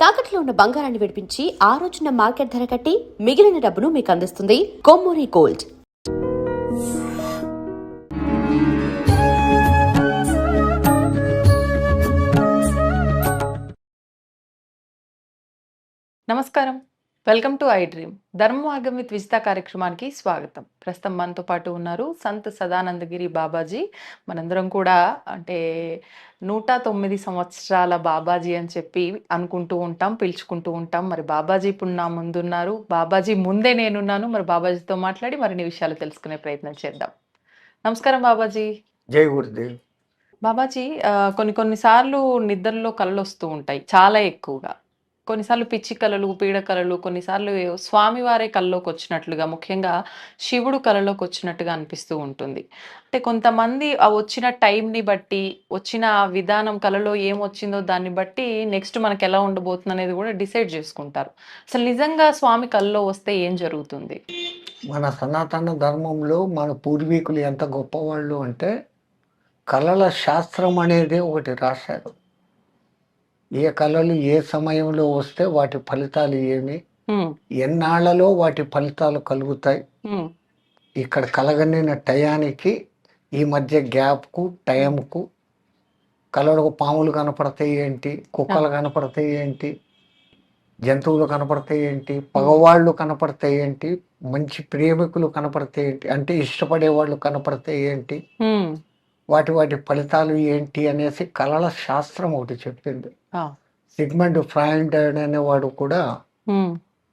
తాకట్లో ఉన్న బంగారాన్ని విడిపించి ఆ రోజున మార్కెట్ ధర కట్టి మిగిలిన డబ్బును మీకు అందిస్తుంది కొమ్మూరి గోల్డ్. నమస్కారం, వెల్కమ్ టు ఐ డ్రీమ్. ధర్మ మార్గం విత్ విజిత కార్యక్రమానికి స్వాగతం. ప్రస్తుతం మనతో పాటు ఉన్నారు సంత్ సదానందగిరి బాబాజీ. మనందరం కూడా అంటే 109 సంవత్సరాల బాబాజీ అని చెప్పి అనుకుంటూ ఉంటాం, పిలుచుకుంటూ ఉంటాం. మరి బాబాజీ ఇప్పుడు నా ముందున్నారు, బాబాజీ ముందే నేనున్నాను. మరి బాబాజీతో మాట్లాడి మరిన్ని విషయాలు తెలుసుకునే ప్రయత్నం చేద్దాం. నమస్కారం బాబాజీ. జై గురుదేవ్. బాబాజీ, కొన్ని సార్లు నిద్రలో కలలు వస్తూ ఉంటాయి, చాలా ఎక్కువగా. కొన్నిసార్లు పిచ్చి కలలు, పీడ కలలు, కొన్నిసార్లు స్వామివారే కల్లోకి వచ్చినట్లుగా, ముఖ్యంగా శివుడు కలలోకి వచ్చినట్టుగా అనిపిస్తూ ఉంటుంది. అంటే కొంతమంది ఆ వచ్చిన టైంని బట్టి, వచ్చిన ఆ విధానం, కలలో ఏమొచ్చిందో దాన్ని బట్టి నెక్స్ట్ మనకి ఎలా ఉండబోతుంది అనేది కూడా డిసైడ్ చేసుకుంటారు. అసలు నిజంగా స్వామి కల్లో వస్తే ఏం జరుగుతుంది? మన సనాతన ధర్మంలో మన పూర్వీకులు ఎంత గొప్పవాళ్ళు అంటే, కళల శాస్త్రం అనేది ఒకటి రాశారు. ఏ కళలు ఏ సమయంలో వస్తే వాటి ఫలితాలు ఏమి, ఎన్నాళ్లలో వాటి ఫలితాలు కలుగుతాయి, ఇక్కడ కలగనిన టయానికి ఈ మధ్య గ్యాప్కు టైంకు కళలకు పాములు కనపడతాయి ఏంటి, కుక్కలు కనపడతాయి ఏంటి, జంతువులు కనపడతాయి ఏంటి, పగవాళ్ళు కనపడతాయి ఏంటి, మంచి ప్రేమికులు కనపడతాయి ఏంటి, అంటే ఇష్టపడే వాళ్ళు కనపడతాయి ఏంటి, వాటి వాటి ఫలితాలు ఏంటి అనేసి కళల శాస్త్రం ఒకటి చెప్పింది. సిగ్మండ్ ఫ్రాయిడ్ అనేవాడు కూడా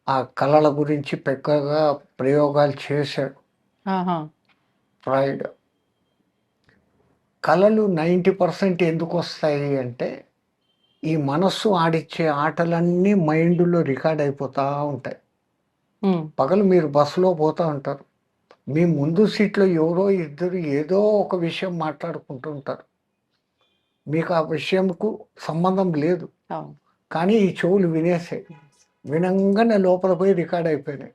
ఆ కళల గురించి పెద్దగా ప్రయోగాలు చేశాడు. ఫ్రాయిడ్ కళలు 90% ఎందుకు వస్తాయి అంటే, ఈ మనస్సు ఆడిచ్చే ఆటలన్నీ మైండ్లో రికార్డ్ అయిపోతూ ఉంటాయి. పగలు మీరు బస్సులో పోతూ ఉంటారు, మీ ముందు సీట్లో ఎవరో ఇద్దరు ఏదో ఒక విషయం మాట్లాడుకుంటూ ఉంటారు. మీకు ఆ విషయంకు సంబంధం లేదు, కానీ ఈ చెవులు వినేసాయి. వినంగానే లోపల పోయి రికార్డ్ అయిపోయినాయి.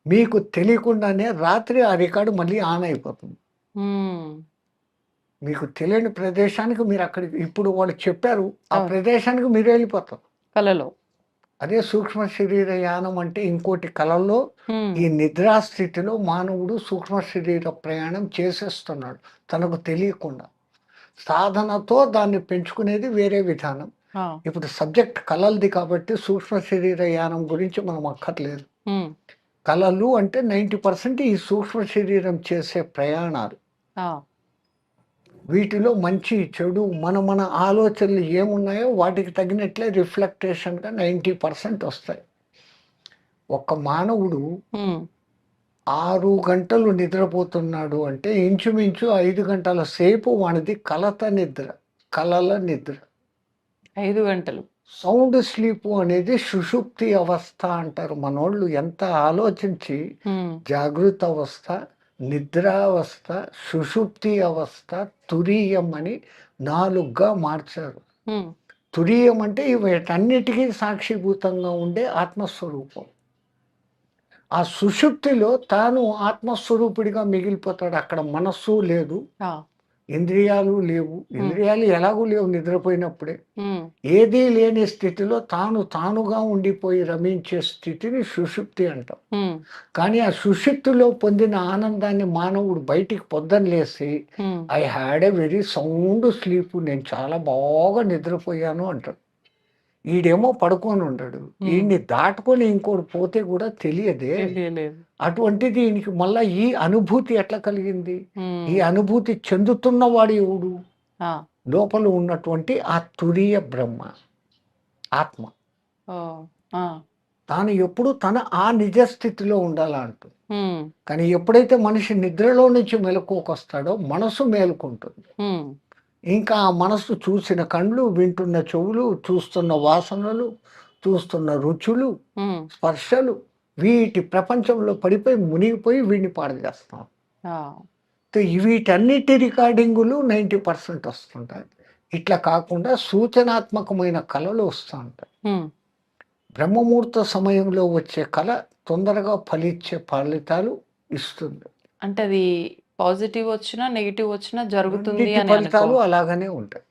మీకు తెలియకుండానే రాత్రి ఆ రికార్డు మళ్ళీ ఆన్ అయిపోతుంది. మీకు తెలియని ప్రదేశానికి మీరు అక్కడికి, ఇప్పుడు వాళ్ళు చెప్పారు ఆ ప్రదేశానికి మీరు వెళ్ళిపోతారు కలలో. అదే సూక్ష్మ శరీర యానం అంటే. ఇంకోటి కళల్లో ఈ నిద్రాస్థితిలో మానవుడు సూక్ష్మ శరీర ప్రయాణం చేసేస్తున్నాడు తనకు తెలియకుండా. సాధనతో దాన్ని పెంచుకునేది వేరే విధానం. ఇప్పుడు సబ్జెక్ట్ కళలది కాబట్టి సూక్ష్మ శరీర యానం గురించి మనం అక్కర్లేదు. కళలు అంటే 90% ఈ సూక్ష్మ శరీరం చేసే ప్రయాణాలు. వీటిలో మంచి చెడు మన ఆలోచనలు ఏమున్నాయో వాటికి తగినట్లే రిఫ్లెక్టేషన్గా 90% వస్తాయి. ఒక మానవుడు 6 గంటలు నిద్రపోతున్నాడు అంటే ఇంచుమించు 5 గంటల సేపు వాడిది కలత నిద్ర, కలల నిద్ర. 5 గంటలు సౌండ్ స్లీప్ అనేది సుషుప్తి అవస్థ అంటారు మనోళ్ళు. ఎంత ఆలోచించి జాగృత అవస్థ, నిద్రావస్థ, సుషుప్తి అవస్థ, తురీయం అని 4గా మార్చారు. తురీయం అంటే వీటన్నిటికీ సాక్షిభూతంగా ఉండే ఆత్మస్వరూపం. ఆ సుషుప్తిలో తాను ఆత్మస్వరూపుడిగా మిగిలిపోతాడు. అక్కడ మనస్సు లేదు, ఇంద్రియాలు లేవు. ఇంద్రియాలు ఎలాగూ లేవు నిద్రపోయినప్పుడే. ఏదీ లేని స్థితిలో తానుగా ఉండిపోయి రమించే స్థితిని సుషుప్తి అంటాం. కానీ ఆ సుషుప్తిలో పొందిన ఆనందాన్ని మానవుడు బయటికి పొద్దున లేసి I had a very sound sleep, నేను చాలా బాగా నిద్రపోయాను అంటాడు. ఈడేమో పడుకొని ఉండడు, ఈయన్ని దాటుకొని ఇంకోటి పోతే కూడా తెలియదే. అటువంటిది ఈయనకి మళ్ళా ఈ అనుభూతి ఎట్లా కలిగింది? ఈ అనుభూతి చెందుతున్నవాడు ఎవడు? లోపల ఉన్నటువంటి ఆ తురీయ బ్రహ్మ ఆత్మ. తాను ఎప్పుడు ఆ నిజస్థితిలో ఉండాలంటుంది. కానీ ఎప్పుడైతే మనిషి నిద్రలో నుంచి మెలకువకొస్తాడో మనసు మేలుకుంటుంది. ఇంకా ఆ మనసు చూసిన కళ్ళు, వింటున్న చెవులు, చూస్తున్న వాసనలు, చూస్తున్న రుచులు, స్పర్శలు, వీటి ప్రపంచంలో పడిపోయి మునిగిపోయి వీడిని పాడు చేస్తాం. వీటన్నిటి రికార్డింగులు 90% వస్తుంటాయి. ఇట్లా కాకుండా సూచనాత్మకమైన కళలు వస్తూ ఉంటాయి. బ్రహ్మముహూర్త సమయంలో వచ్చే కళ తొందరగా ఫలించే ఫలితాలు ఇస్తుంది. అంటే అది పాజిటివ్ వచ్చినా నెగిటివ్ వచ్చినా జరుగుతుంది ఫలితాలు అలాగనే ఉంటాయి.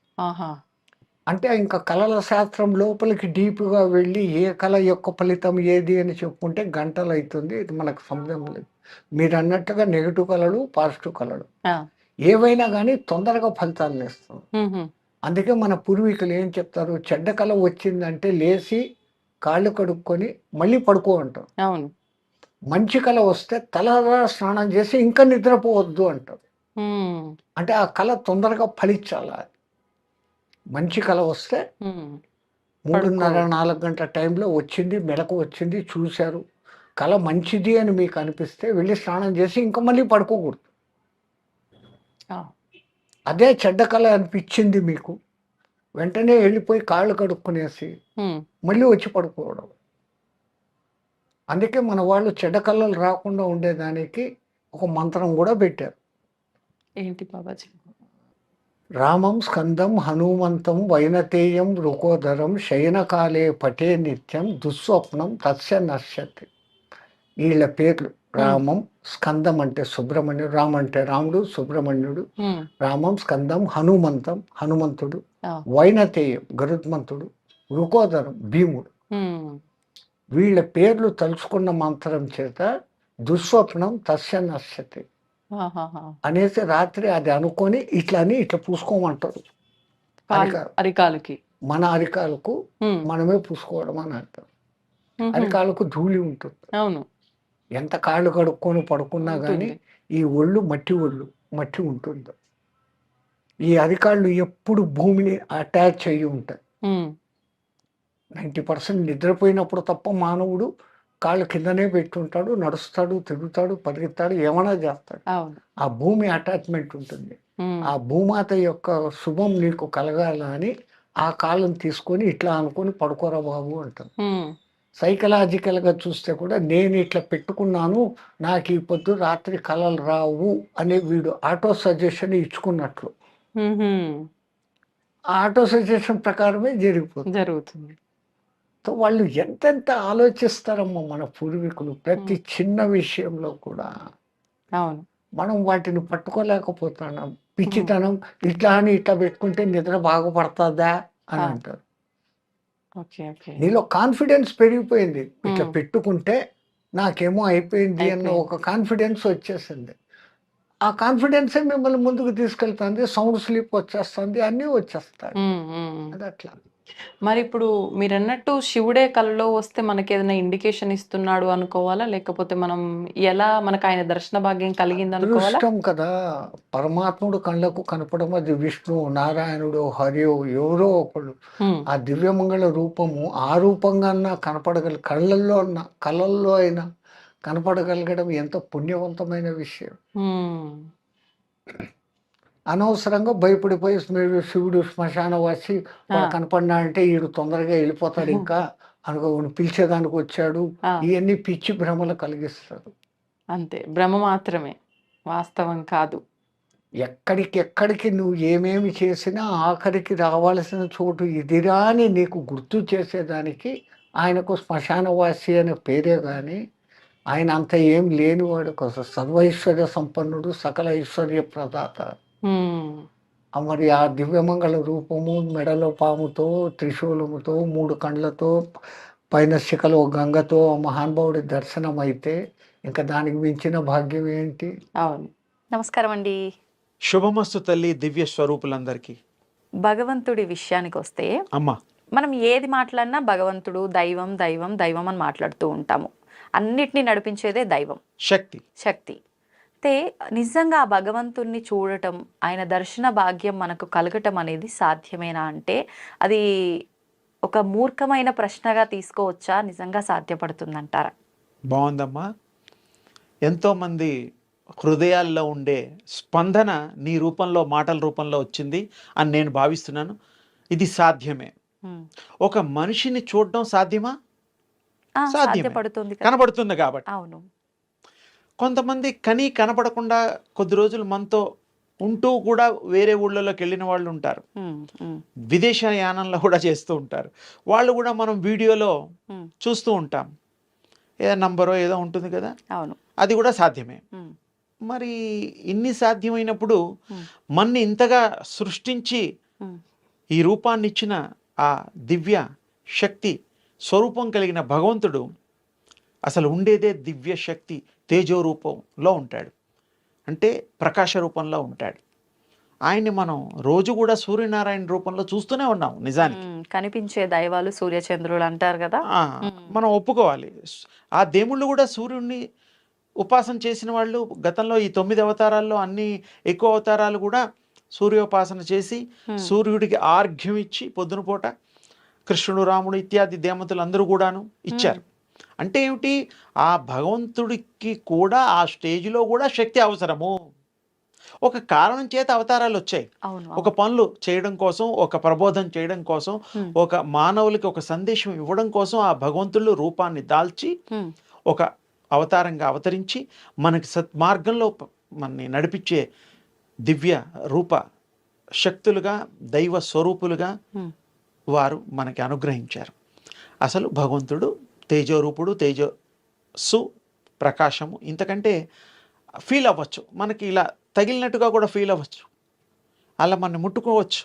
అంటే ఇంకా కళల శాస్త్రం లోపలికి డీప్‌గా వెళ్ళి ఏ కళ యొక్క ఫలితం ఏది అని చెప్పుకుంటే గంటలైతుంది. ఇది మనకు సంబంధం లేదు. మీరన్నట్టుగా నెగెటివ్ కళలు, పాజిటివ్ కళలు ఆ! ఏవైనా గానీ తొందరగా ఫలితాలనిస్తుంది. హుహు. అందుకే మన పూర్వీకులు ఏం చెప్తారు, చెడ్డ కళ వచ్చిందంటే లేసి కాళ్ళు కడుక్కొని మళ్ళీ పడుకో అంటారు. అవును. మంచి కళ వస్తే తలరా స్నానం చేసి ఇంకా నిద్రపోవద్దు అంటారు. హ్మ్. అంటే ఆ కళ తొందరగా ఫలించాల. మంచి కళ వస్తే హ్మ్. 3:30, పడుకోవద్దు. 4 గంటల టైంలో వచ్చింది, మెలకు వచ్చింది, చూశారు. కళ మంచిది అని మీకు అనిపిస్తే వెళ్లి స్నానం చేసి ఇంకా మళ్ళీ పడుకోకూడదు. ఆ! అదే చెడ్డ కళ అనిపించింది మీకు, వెంటనే వెళ్ళిపోయి కాళ్ళు కడుక్కునేసి హ్మ్. మళ్ళీ వచ్చి పడుకోవడం. అందుకే మన వాళ్ళు చెడ్డ కళలు రాకుండా ఉండేదానికి ఒక మంత్రం కూడా పెట్టారు. ఏంటి బాబాజీ? రామం స్కందం హనుమంతం వైనతేయం వృకోదరం శయనకాలే పటే నిత్యం దుస్వప్నం తస్య నశ్యతి. వీళ్ళ పేర్లు హ్మ్. రామం, స్కందం అంటే సుబ్రహ్మణ్యుడు, రామ్ అంటే రాముడు, సుబ్రహ్మణ్యుడు, హ్మ్. రామం, స్కందం, హనుమంతం హనుమంతుడు, ఆ! వైనతేయం గరుత్మంతుడు, వృకోదరం భీముడు. హ్మ్. వీళ్ళ పేర్లు తలుచుకున్న మంత్రం చేత దుస్వప్నం తస్య నశ్యతి ఆహాహా! అనేసి రాత్రి అది అనుకొని ఇట్లా అని ఇట్లా పూసుకోమంటారు. అరికాలుకి. మన అరికాలకు హ్మ్. మనమే పూసుకోవడం అని అంటారు. హుహు. అరికాలకు ధూళి ఉంటుంది. అవును. ఎంత కాళ్ళు కడుక్కొని పడుకున్నా గానీ ఉంటుంది. ఈ ఒళ్ళు మట్టి ఉంటుంది. ఈ అరికాళ్ళు ఎప్పుడు భూమిని అటాచ్ అయ్యి ఉంటాయి. హ్మ్. 90% నిద్రపోయినప్పుడు తప్ప మానవుడు కాళ్ళు కిందనే పెట్టుంటాడు. నడుస్తాడు, తిరుగుతాడు, పరిగెత్తాడు, ఏమైనా చేస్తాడు. అవును. ఆ భూమి అటాచ్‌మెంట్ ఉంటుంది. హ్మ్. ఆ భూమాత యొక్క శుభం నీకు కలగాల అని ఆ కాళ్ళని తీసుకొని ఇట్లా అనుకోని పడుకోరా బాబు అంటారు. హ్మ్. సైకలాజికల్‌గా చూస్తే కూడా నేను ఇట్లా పెట్టుకున్నాను, నాకు ఈ పొద్దు రాత్రి కలలు రావు అని వీడు ఆటో సజెషన్ ఇచ్చుకున్నట్లు. హుహు. ఆ ఆటో సజెషన్ ప్రకారమే జరిగిపోతుంది. జరుగుతుంది. సో, వాళ్ళు ఎంతెంత ఆలోచిస్తారమ్మా మన పూర్వీకులు ప్రతి హ్మ్. చిన్న విషయంలో కూడా. అవును. మనం వాటిని పట్టుకోలేకపోతున్నాం. హ్మ్. పిచ్చితనం ఇట్లా అని ఇట్లా పెట్టుకుంటే నిద్ర బాగుపడతదా అని ఆ! అంటారు. ఓకే. ఓకే. నీలో కాన్ఫిడెన్స్ పెరిగిపోయింది. ఇట్లా హ్మ్. పెట్టుకుంటే నాకేమో అయిపోయింది అన్న అయిపోయింది. ఒక కాన్ఫిడెన్స్ వచ్చేసింది. ఆ కాన్ఫిడెన్సే మిమ్మల్ని ముందుకు తీసుకెళ్తుంది. సౌండ్ స్లీప్ వచ్చేస్తుంది. అన్నీ వచ్చేస్తాయి. హ్మ్. హ్మ్. అదట్లా. మరిప్పుడు మీరన్నట్టు శివుడే కలలో వస్తే మనకేదైనా ఇండికేషన్ ఇస్తున్నాడు అనుకోవాలా? లేకపోతే మనం ఎలా మనకాయన దర్శన భాగ్యం కలిగిందనుకోవాలా? అదృష్టం కదా! పరమాత్ముడు కళ్ళకు కనపడడం అది విష్ణువు, నారాయణుడో, హరియో ఎవరో ఒకళ్ళు. హ్మ్. ఆ దివ్యమంగళ రూపము ఆ రూపంగా అన్నా కళల్లో అయినా కనపడగలగడం ఎంత పుణ్యవంతమైన విషయం. హ్మ్. అనవసరంగా భయపడిపోయి మీరు శివుడు శ్మశానవాసి ఆ! వాడు కనపడినాడంటే ఈడు తొందరగా వెళ్ళిపోతాడు ఇంకా అనుకోని పిలిచేదానికొచ్చాడు. ఆ! ఇయన్నీ పిచ్చి భ్రమలు కలిగిస్తారు. అంతే. భ్రమ మాత్రమే. వాస్తవం కాదు. ఎక్కడికెక్కడికి నువ్వు ఏమేమి చేసినా ఆఖరికి రావాల్సిన చోటు ఇదిరా అని నీకు గుర్తు చేసేదానికి ఆయనకు శ్మశానవాసి అనే పేరే గాని, ఆయన అంత ఏం లేనివాడు కాదు. సర్వైశ్వర్య సంపన్నుడు, సకల ఐశ్వర్య ప్రదాత. హ్మ్. మరి ఆ దివ్యమంగళ రూపము మెడలో పాముతో, త్రిశూలముతో, 3 కండ్లతో, పైన శిఖలో గంగతో ఆ మహానుభావుడి దర్శనమైతే ఇంక దానికి మించిన భాగ్యం ఏంటి? అవును. నమస్కారం అండి. శుభమస్తు తల్లి దివ్య స్వరూపులందరికీ. భగవంతుడి విషయానికొస్తే అమ్మ మనం ఏది మాట్లాడినా భగవంతుడు, దైవం, దైవం, దైవం అని మాట్లాడుతూ ఉంటాము. అన్నిటిని నడిపించేదే దైవం, శక్తి. శక్తి. అయితే నిజంగా ఆ భగవంతుణ్ణి చూడటం, ఆయన దర్శన భాగ్యం మనకు కలగటం అనేది సాధ్యమేనా అంటే అది ఒక మూర్ఖమైన ప్రశ్నగా తీసుకోవచ్చా? నిజంగా సాధ్యపడుతుందంటారా? బాగుందమ్మా. ఎంతోమంది హృదయాల్లో ఉండే స్పందన నీ రూపంలో మాటల రూపంలో వచ్చింది అని నేను భావిస్తున్నాను. ఇది సాధ్యమే. హ్మ్. ఒక మనిషిని చూడడం సాధ్యమా? సాధ్యమే. సాధ్యపడుతుంది కదా! కనబడుతుంది కాబట్టి. అవును. కొంతమంది కనపడకుండా కొద్ది రోజులు మనతో ఉంటూ కూడా వేరే ఊళ్ళలోకి వెళ్ళిన వాళ్ళు ఉంటారు. హ్మ్. హ్మ్. విదేశ యానంలో కూడా చేస్తూ ఉంటారు. వాళ్ళు కూడా మనం వీడియోలో హ్మ్. చూస్తూ ఉంటాం. ఏదో నంబరో ఏదో ఉంటుంది కదా, అవును. అది కూడా సాధ్యమే. హ్మ్. మరి ఇన్ని సాధ్యమైనప్పుడు హ్మ్. మన్ని ఇంతగా సృష్టించి హ్మ్. ఈ రూపాన్ని ఇచ్చిన ఆ దివ్య శక్తి స్వరూపం కలిగిన భగవంతుడు అసలు ఉండేదే దివ్య శక్తి తేజో రూపంలో ఉంటాడు, అంటే ప్రకాశ రూపంలో ఉంటాడు. ఆయన్ని మనం రోజు కూడా సూర్యనారాయణ రూపంలో చూస్తూనే ఉన్నాం నిజానికి. కనిపించే దైవాలు సూర్యచంద్రులు అంటారు కదా. మనం ఒప్పుకోవాలి. ఆ దేవుళ్ళు కూడా సూర్యుడిని ఉపాసన చేసిన వాళ్ళు గతంలో ఈ 9 అవతారాల్లో అన్ని ఎక్కువ అవతారాలు కూడా సూర్యోపాసన చేసి సూర్యుడికి ఆర్ఘ్యం ఇచ్చి పొద్దున పూట కృష్ణుడు, రాముడు ఇత్యాది దేవతలు అందరూ కూడాను ఇచ్చారు. అంటే ఏమిటి, ఆ భగవంతుడికి కూడా ఆ స్టేజ్లో కూడా శక్తి అవసరము. ఒక కారణం చేత అవతారాలు వచ్చాయి. ఒక పనులు చేయడం కోసం, ఒక ప్రబోధం చేయడం కోసం, ఒక మానవులకి ఒక సందేశం ఇవ్వడం కోసం ఆ భగవంతుడు రూపాన్ని దాల్చి ఒక అవతారంగా అవతరించి మనకి సత్మార్గంలో మనని నడిపించే దివ్య రూప శక్తులుగా, దైవ స్వరూపులుగా వారు మనకి అనుగ్రహించారు. అసలు భగవంతుడు తేజోరూపుడు, తేజస్సు, ప్రకాశము. ఇంతకంటే ఫీల్ అవ్వచ్చు, మనకి ఇలా తగిలినట్టుగా కూడా ఫీల్ అవ్వచ్చు, అలా మనం ముట్టుకోవచ్చు.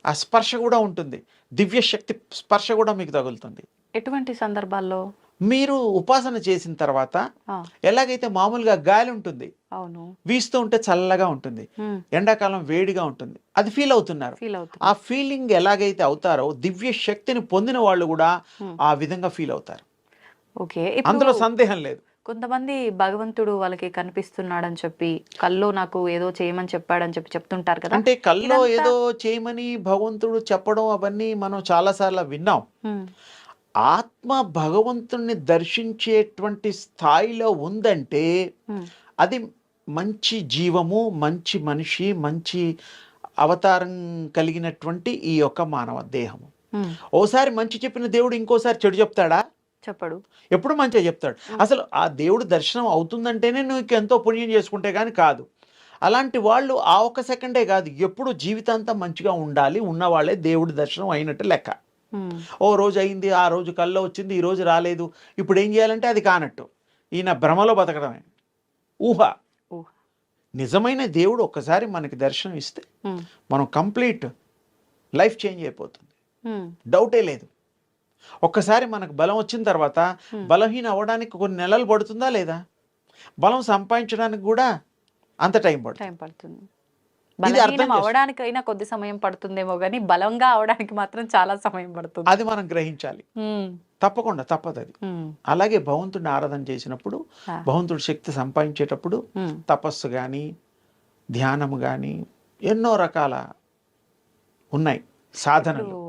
ఆ స్పర్శ కూడా ఉంటుంది, దివ్య శక్తి స్పర్శ కూడా మీకు తగులుతుంది. ఎటువంటి సందర్భాల్లో? మీరు ఉపాసన చేసిన తర్వాత ఎలాగైతే మామూలుగా గాలి ఉంటుంది, అవును, వీస్తూ ఉంటే చల్లగా ఉంటుంది, ఎండాకాలం వేడిగా ఉంటుంది, అది ఫీల్ అవుతున్నారు. ఆ ఫీలింగ్ ఎలాగైతే అవుతారో దివ్య శక్తిని పొందిన వాళ్ళు కూడా ఆ విధంగా ఫీల్ అవుతారు. ఓకే, అందులో సందేహం లేదు. కొంతమంది భగవంతుడు వాళ్ళకి కనిపిస్తున్నాడని చెప్పి కల్లో నాకు ఏదో చేయమని చెప్పాడని చెప్పి చెప్తుంటారు కదా. అంటే కల్లో ఏదో చేయమని భగవంతుడు చెప్పడం అవన్నీ మనం చాలాసార్లు విన్నాం. ఆత్మ భగవంతుణ్ణి దర్శించేటువంటి స్థాయిలో ఉందంటే అది మంచి జీవము, మంచి మనిషి, మంచి అవతారం కలిగినటువంటి ఈ యొక్క మానవ దేహము. ఓసారి మంచి చెప్పిన దేవుడు ఇంకోసారి చెడు చెప్తాడా? చెప్పడు, ఎప్పుడు మంచిగా చెప్తాడు. అసలు ఆ దేవుడు దర్శనం అవుతుందంటేనే నువ్వు ఎంతో పుణ్యం చేసుకుంటే కానీ కాదు. అలాంటి వాళ్ళు ఆ ఒక్క సెకండే కాదు, ఎప్పుడు జీవితాంతం మంచిగా ఉండాలి, ఉన్నవాళ్ళే దేవుడి దర్శనం అయినట్టు లెక్క. ఓ రోజు అయింది, ఆ రోజు కల్లో వచ్చింది, ఈ రోజు రాలేదు, ఇప్పుడు ఏం చేయాలంటే అది కానట్టు. ఈయన భ్రమలో బతకడమే, ఊహ. నిజమైన దేవుడు ఒక్కసారి మనకి దర్శనం ఇస్తే మనం కంప్లీట్ లైఫ్ చేంజ్ అయిపోతుంది, డౌటే లేదు. ఒక్కసారి మనకు బలం వచ్చిన తర్వాత బలహీన అవ్వడానికి కొన్ని నెలలు పడుతుందా లేదా? బలం సంపాదించడానికి కూడా అంత టైం పడుతుంది. బలహీనం అవడానికైనా కొద్ది సమయం పడుతుందేమో కానీ బలంగా అవడానికి మాత్రం చాలా సమయం పడుతుంది. అది మనం గ్రహించాలి, తప్పకుండా తప్పదు అది. అలాగే భగవంతుడిని ఆరాధన చేసినప్పుడు, భగవంతుడి శక్తి సంపాదించేటప్పుడు తపస్సు కానీ, ధ్యానము కానీ ఎన్నో రకాల ఉన్నాయి సాధనలు.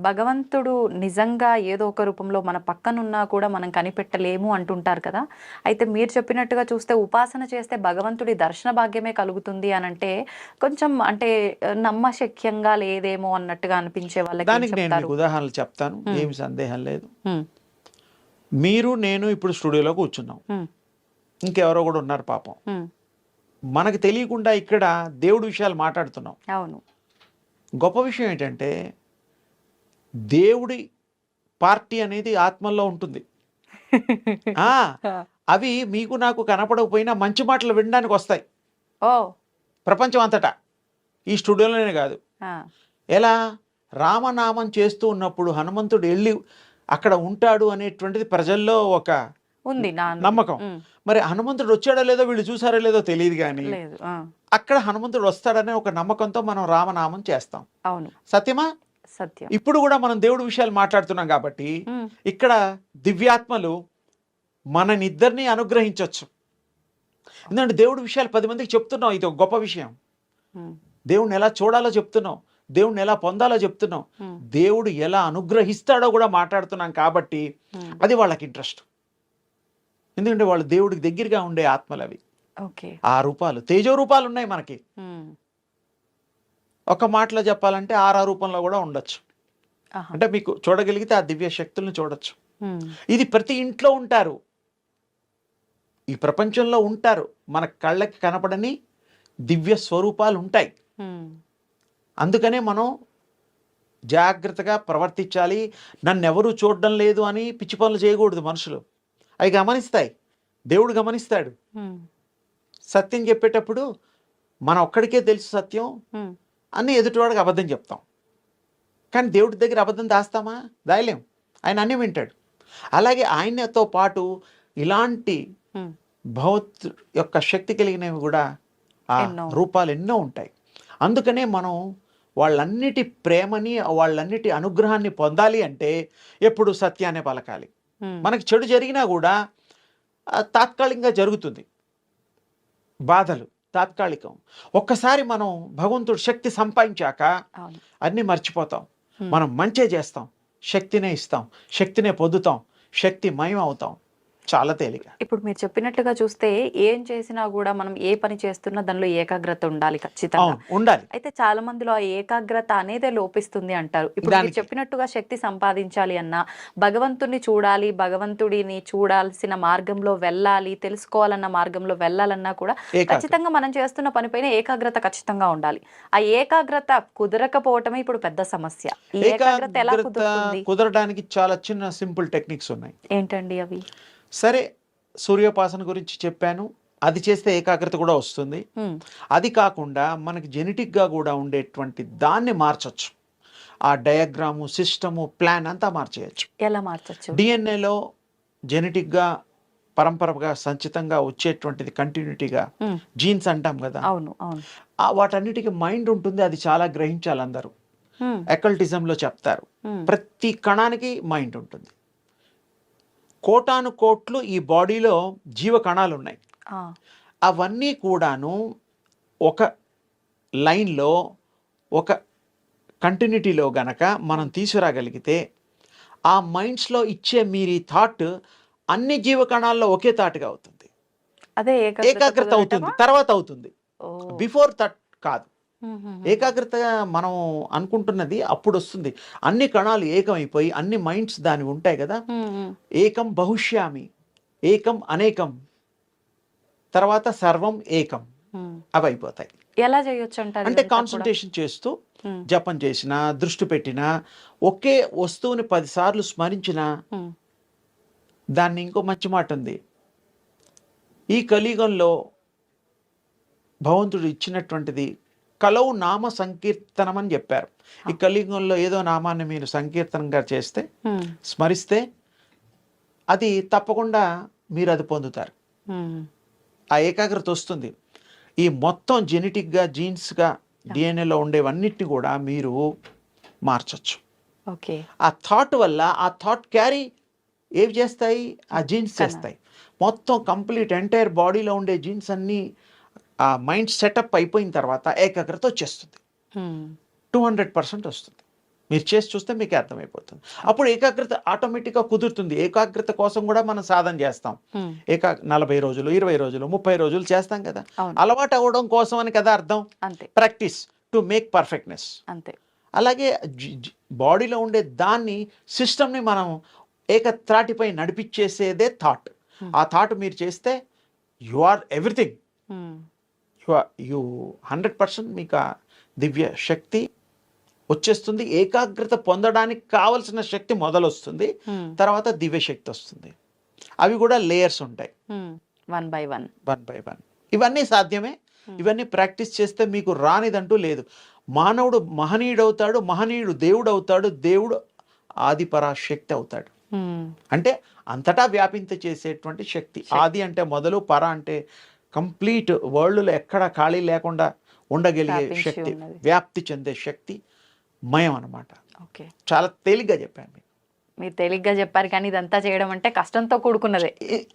భగవంతుడు నిజంగా ఏదో ఒక రూపంలో మన పక్కనున్నా కూడా మనం కనిపెట్టలేము అంటుంటారు కదా. అయితే మీరు చెప్పినట్టుగా చూస్తే ఉపాసన చేస్తే భగవంతుడి దర్శన భాగ్యమే కలుగుతుంది అని అంటే కొంచెం అంటే నమ్మశక్యంగా లేదేమో అన్నట్టుగా అనిపించే వాళ్ళకి దానికి నేను మీకు ఉదాహరణలు చెప్తాను, ఏమి సందేహం లేదు. మీరు నేను ఇప్పుడు స్టూడియోలో కూర్చున్నాం, ఇంకెవరో కూడా ఉన్నారు పాపం, మనకు తెలియకుండా ఇక్కడ దేవుడి విషయాలు మాట్లాడుతున్నాం. అవును, గొప్ప విషయం ఏంటంటే దేవుడి పార్టీ అనేది ఆత్మల్లో ఉంటుంది. అవి మీకు నాకు కనపడకపోయినా మంచి మాటలు వినడానికి వస్తాయి ప్రపంచం అంతటా, ఈ స్టూడియోలోనే కాదు. ఎలా? రామనామం చేస్తూ ఉన్నప్పుడు హనుమంతుడు వెళ్ళి అక్కడ ఉంటాడు అనేటువంటిది ప్రజల్లో ఒక ఉంది నమ్మకం. మరి హనుమంతుడు వచ్చాడో లేదో వీళ్ళు చూసారో లేదో తెలియదు, కానీ అక్కడ హనుమంతుడు వస్తాడనే ఒక నమ్మకంతో మనం రామనామం చేస్తాం. అవును, సత్యమా? సత్యం. ఇప్పుడు కూడా మనం దేవుడి విషయాలు మాట్లాడుతున్నాం కాబట్టి ఇక్కడ దివ్యాత్మలు మననిద్దరిని అనుగ్రహించవచ్చు. ఎందుకంటే దేవుడి విషయాలు 10 మందికి చెప్తున్నాం, ఇది ఒక గొప్ప విషయం. దేవుడిని ఎలా చూడాలో చెప్తున్నాం, దేవుడిని ఎలా పొందాలో చెప్తున్నాం, దేవుడు ఎలా అనుగ్రహిస్తాడో కూడా మాట్లాడుతున్నాం. కాబట్టి అది వాళ్ళకి ఇంట్రెస్ట్, ఎందుకంటే వాళ్ళు దేవుడికి దగ్గరగా ఉండే ఆత్మలు అవి. ఆ రూపాలు, తేజో రూపాలు ఉన్నాయి మనకి. ఒక మాటలో చెప్పాలంటే 6 రూపంలో కూడా ఉండొచ్చు. అంటే మీకు చూడగలిగితే ఆ దివ్య శక్తులను చూడొచ్చు. ఇది ప్రతి ఇంట్లో ఉంటారు, ఈ ప్రపంచంలో ఉంటారు. మన కళ్ళకి కనపడని దివ్య స్వరూపాలు ఉంటాయి. అందుకనే మనం జాగ్రత్తగా ప్రవర్తించాలి. నన్ను ఎవరు చూడడం లేదు అని పిచ్చి పనులు చేయకూడదు. మనుషులు అవి గమనిస్తాయి, దేవుడు గమనిస్తాడు. సత్యం చెప్పేటప్పుడు మన ఒక్కడికే తెలుసు సత్యం అని ఎదుటివాడికి అబద్ధం చెప్తాం. కానీ దేవుడి దగ్గర అబద్ధం దాస్తామా? దాయలేం. ఆయన అన్నీ వింటాడు. అలాగే ఆయనతో పాటు ఇలాంటి ఉమ్, భగవత్ యొక్క శక్తి కలిగినవి కూడా ఆ ఎన్నో. రూపాలు ఎన్నో ఉంటాయి. అందుకనే మనం వాళ్ళన్నిటి ప్రేమని, వాళ్ళన్నిటి అనుగ్రహాన్ని పొందాలి అంటే ఎప్పుడు సత్యాన్ని పలకాలి. ఉమ్, మనకి చెడు జరిగినా కూడా తాత్కాలికంగా జరుగుతుంది. బాధలు తాత్కాలికం. ఒక్కసారి మనం భగవంతుడు శక్తి సంపాదించాక అవును. అన్నీ మర్చిపోతాం. Hmm. మనం మంచే చేస్తాం, శక్తినే ఇస్తాం, శక్తినే పొందుతాం, శక్తి మయం అవుతాం. చాలా తేలిక. ఇప్పుడు మీరు చెప్పినట్లుగా చూస్తే ఏం చేసినా కూడా మనం ఏ పని చేస్తున్నా దానిలో ఏకాగ్రత ఉండాలి ఖచ్చితంగా. అవును, ఉండాలి. అయితే చాలా మందిలో ఆ ఏకాగ్రత అనేదే లోపిస్తుంది అంటారు. ఇప్పుడు మీరు దానికి- చెప్పినట్టుగా శక్తి సంపాదించాలి అన్నా, భగవంతుడిని చూడాలి, భగవంతుడిని చూడాల్సిన మార్గంలో వెళ్ళాలి, తెలుసుకోవాలన్న మార్గంలో వెళ్ళాలన్నా కూడా ఏకాగ్రత. ఖచ్చితంగా మనం చేస్తున్న పనిపైన ఏకాగ్రత ఖచ్చితంగా ఉండాలి. ఆ ఏకాగ్రత కుదరకపోవటమే ఇప్పుడు పెద్ద సమస్య. ఈ ఏకాగ్రత ఎలా ఏకాగ్రత కుదురుతుంది? కుదరడానికి చాలా చిన్న సింపుల్ టెక్నిక్స్ ఉన్నాయి. ఏంటండి అవి? సరే, సూర్యోపాసన గురించి చెప్పాను. అది చేస్తే ఏకాగ్రత కూడా వస్తుంది. ఉమ్, అది కాకుండా మనకి జెనెటిక్గా కూడా ఉండేటువంటి దాన్ని మార్చొచ్చు. ఆ డయాగ్రాము, సిస్టము, ప్లాన్ అంతా మార్చేయచ్చు. ఎలా మార్చచ్చు? డిఎన్ఏలో జెనెటిక్గా పరంపరగా సంచితంగా వచ్చేటువంటిది కంటిన్యూటీగా ఉమ్, జీన్స్ అంటాం కదా. అవును అవును. వాటన్నిటికీ మైండ్ ఉంటుంది. అది చాలా గ్రహించాలి అందరూ. ఉమ్, ఎకల్టిజంలో చెప్తారు, ఉమ్, ప్రతి కణానికి మైండ్ ఉంటుంది. కోటాను కోట్లు ఈ బాడీలో జీవ కణాలు ఉన్నాయి. ఆ, అవన్నీ కూడాను ఒక లైన్లో, ఒక కంటిన్యూటీలో గనక మనం తీసుకురాగలిగితే, ఆ మైండ్స్లో ఇచ్చే మీరు ఈ థాట్ అన్ని జీవ కణాల్లో ఒకే థాట్గా అవుతుంది. అదే ఏకాగ్రత అవుతుంది, తర్వాత అవుతుంది, బిఫోర్ థాట్ కాదు. ఏకాగ్రత మనం అనుకుంటున్నది అప్పుడు వస్తుంది. అన్ని కణాలు ఏకమైపోయి అన్ని మైండ్స్ దాని ఉంటాయి కదా. ఏకం బహుష్యామి, ఏకం అనేకం, తర్వాత సర్వం ఏకం, అవి అయిపోతాయి. ఎలా చేయొచ్చు అంటారు? అంటే కాన్సన్ట్రేషన్ చేస్తూ జపం చేసినా, దృష్టి పెట్టినా, ఒకే వస్తువుని 10 సార్లు స్మరించినా. దాన్ని ఇంకో మంచి మాట ఉంది. ఈ కలియుగంలో భగవంతుడు ఇచ్చినటువంటిది కలవు నామ సంకీర్తనం అని చెప్పారు. ఈ కలియుగంలో ఏదో నామాన్ని మీరు సంకీర్తనంగా చేస్తే, స్మరిస్తే, అది తప్పకుండా మీరు అది పొందుతారు. ఆ ఏకాగ్రత వస్తుంది. ఈ మొత్తం జెనెటిక్గా, జీన్స్గా, డిఎన్ఏలో ఉండేవన్నిటిని కూడా మీరు మార్చచ్చు. ఓకే. ఆ థాట్ వల్ల, ఆ థాట్ క్యారీ ఏవి చేస్తాయి? ఆ జీన్స్ చేస్తాయి. మొత్తం కంప్లీట్ ఎంటైర్ బాడీలో ఉండే జీన్స్ అన్నీ ఆ మైండ్ సెటప్ అయిపోయిన తర్వాత ఏకాగ్రత వచ్చేస్తుంది. 200% వస్తుంది. మీరు చేసి చూస్తే మీకు అర్థమైపోతుంది. అప్పుడు ఏకాగ్రత ఆటోమేటిక్గా కుదురుతుంది. ఏకాగ్రత కోసం కూడా మనం సాధన చేస్తాం. 40 రోజులు, 20 రోజులు, 30 రోజులు చేస్తాం కదా. అలవాటు అవ్వడం కోసం అని కదా అర్థం. అంతే. Practice to make perfectness. అంతే. అలాగే బాడీలో ఉండే దాన్ని, సిస్టమ్ని మనం ఏకత్రాటిపై నడిపించేసేదే థాట్. ఆ థాట్ మీరు చేస్తే యు ఆర్ ఎవ్రీథింగ్. యు 100% మీకు ఆ దివ్య శక్తి వచ్చేస్తుంది. ఏకాగ్రత పొందడానికి కావలసిన శక్తి మొదలొస్తుంది, తర్వాత దివ్య శక్తి వస్తుంది. అవి కూడా లేయర్స్ ఉంటాయి, 1 by 1. ఇవన్నీ సాధ్యమే. ఇవన్నీ ప్రాక్టీస్ చేస్తే మీకు రానిదంటూ లేదు. మానవుడు మహనీయుడవుతాడు, మహనీయుడు దేవుడు అవుతాడు, దేవుడు ఆదిపరాశక్తి అవుతాడు. అంటే అంతటా వ్యాపింత చేసేటువంటి శక్తి. ఆది అంటే మొదలు, పర అంటే కంప్లీట్ వరల్డ్లో ఎక్కడ ఖాళీ లేకుండా ఉండగలిగే శక్తి, వ్యాప్తి చెందే శక్తి మయం అన్నమాట. ఓకే. చాలా తేలిగ్గా చెప్పాను మీకు. మీరు తేలిగ్గా చెప్పారు, కానీ ఇదంతా చేయడం అంటే కష్టంతో కూడుకున్నదే.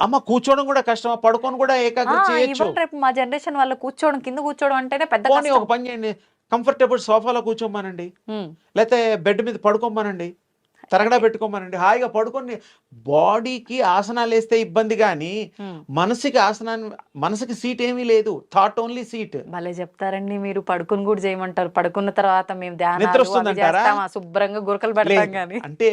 అమ్మ, కూర్చోవడం కూడా కష్టమా? పడుకొని కూడా ఏకాగ్రత చేయొచ్చు. ఈవెన్ రేపు మా జనరేషన్ వాళ్ళు కూర్చోవడం, కింద కూర్చోవడం అంటేనే పెద్ద పోనీ ఒక పని చేయండి, కంఫర్టబుల్ సోఫాలో కూర్చోమనండి, లేకపోతే బెడ్ మీద పడుకోమనండి, తరగడా పెట్టుకోమనండి, హాయిగా పడుకొని. బాడీకి ఆసనాలు వేస్తే ఇబ్బంది, కానీ మనసుకి ఆసనాన్ని, మనసుకి సీట్ ఏమీ లేదు, థాట్ ఓన్లీ సీట్. భలే చెప్తారండి మీరు. పడుకుని కూడా చేయమంటారు. పడుకున్న తర్వాత మేము నిద్ర వస్తుందంటారా? శుభ్రంగా గురకలు పెడతాం. కానీ అంటే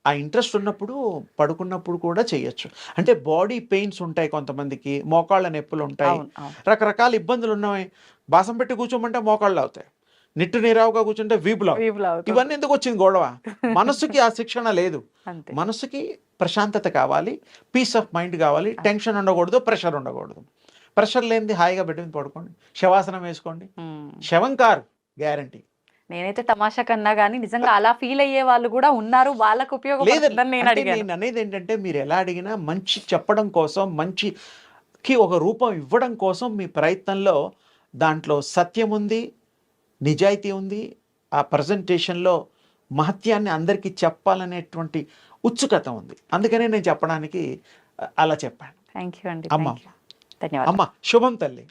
ఆ ఇంట్రెస్ట్ ఉన్నప్పుడు పడుకున్నప్పుడు కూడా చేయొచ్చు. అంటే బాడీ పెయిన్స్ ఉంటాయి కొంతమందికి, మోకాళ్ళ నొప్పులు ఉంటాయి, రకరకాల ఇబ్బందులు ఉన్నాయి. బాసం పెట్టి కూర్చోమంటే మోకాళ్ళు అవుతాయి, నిట్టు నీరావుగా కూర్చుంటే వీపులో. ఇవన్నీ ఎందుకు వచ్చింది గొడవ? మనసుకి ఆ శిక్షణ లేదు. మనసుకి ప్రశాంతత కావాలి, పీస్ ఆఫ్ మైండ్ కావాలి, టెన్షన్ ఉండకూడదు, ప్రెషర్ ఉండకూడదు. ప్రెషర్ లేనిది హాయిగా బెడ్ మీద పడుకోండి, శవాసనం వేసుకోండి. శవం కారు గ్యారంటీ. నేనైతే తమాషా కన్నా కానీ నిజంగా అలా ఫీల్ అయ్యే వాళ్ళు కూడా ఉన్నారు, వాళ్ళకు ఉపయోగపడుతుందని నేను అంటే అడిగాను. నేను అనేది ఏంటంటే మీరు ఎలా అడిగినా మంచి చెప్పడం కోసం, మంచికి ఒక రూపం ఇవ్వడం కోసం మీ ప్రయత్నంలో దాంట్లో సత్యం ఉంది, నిజాయితీ ఉంది, ఆ ప్రజెంటేషన్లో మహత్యాన్ని అందరికీ చెప్పాలనేటువంటి ఉత్సుకత ఉంది. అందుకనే నేను చెప్పడానికి అలా చెప్పాను. థ్యాంక్ యూ అండి, అమ్మ. థ్యాంక్ యూ, ధన్యవాదాలు. అమ్మ శుభం తల్లి.